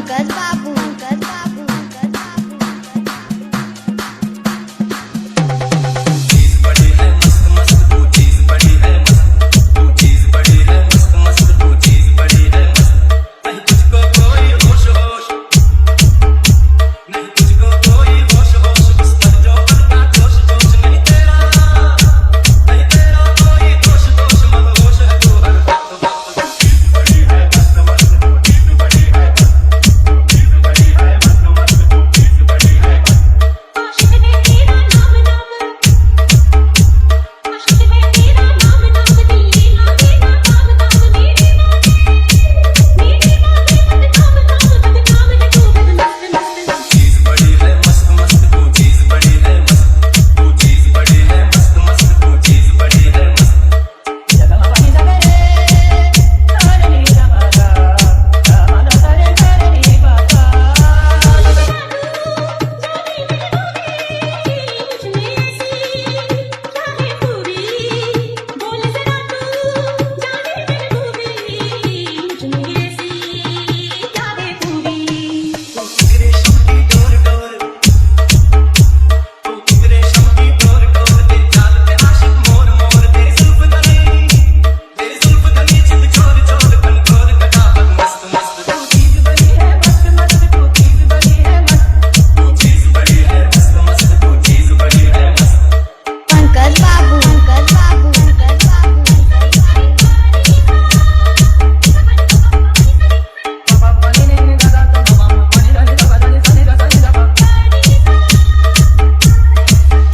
पंकज बाबू पंकज बाबू पंकज बाबू चीज बड़ी है मस्त मस्त तू चीज बड़ी है मस्त तू चीज बड़ी है मस्त मस्त तू चीज बड़ी है मस्त नहीं तुझको कोई होश होश नहीं तुझको कोई होश होश उस पर जो बनता जोश जोश नहीं तेरा कोई दोष दोष मदहोश है तू हर वक्त वक्त चीज बड़ी है मस्त मस्त तू चीज बड़ी है मस्त तू चीज बड़ी है मस्त मस्त तू चीज बड़ी है मस्त आशिक है तेरा नाम नाम आशिक है तेरा नाम नाम दिल्ली ना देना काम काम मेरी माँ बदनाम है तू बदमस्त मस्त चीज बड़ी है मस्त मस्त तू चीज बड़ी है मस्त तू चीज बड़ी है मस्त मस्त तू चीज बड़ी है मस्त तेरे शम की डोर डोर तू तेरे शम की डोर डोर दे चाल पे आशिक मोर मोर दे जुल्फ गली चित छोर छोर कंट्रोल कटा मस्त मस्त तू चीज बड़ी है मस्त मस्त तू चीज बड़ी है मस्त तू चीज बड़ी है मस्त मस्त तू चीज बड़ी है मस्त पंकज बाबू पंकज बाबू पंकज बाबू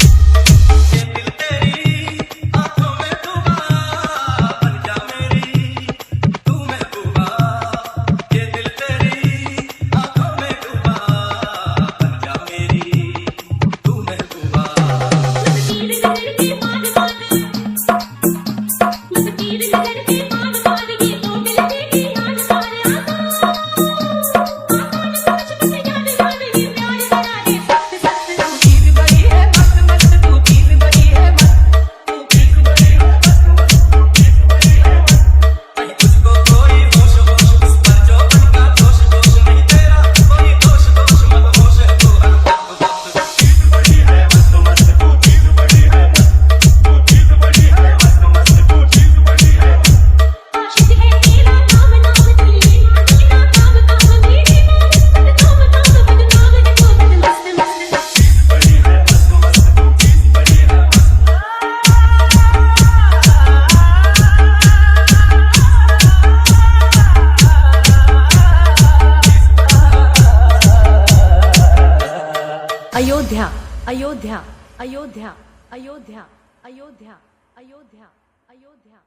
ये दिल तेरी आंखों में डूबा बन जा मेरी तू महबूबा ये दिल तेरी आंखों में डूबा बन जा मेरी तू महबूबा चीज बड़ी है मस्त मस्त तू चीज बड़ी है मस्त तू चीज बड़ी है मस्त मस्त तू चीज बड़ी है मस्त नहीं तुझको कोई होश होश उस पर जो बनता दोष दोष नहीं तेरा कोई दोष दोष मदहोश है तू हर वक्त वक्त चीज बड़ी है मस्त मस्त तू चीज बड़ी है मस्त तू चीज बड़ी है मस्त मस्त तू चीज बड़ी है मस्त आशिक है तेरा नाम नाम दिल्ली ना देना काम काम मेरी माँ बदनाम है तू बदमस्त मस्त चीज बड़ी है मस्त मस्त तू चीज बड़ी है मस्त अयोध्या अयोध्या अयोध्या अयोध्या अयोध्या अयोध्या अयोध्या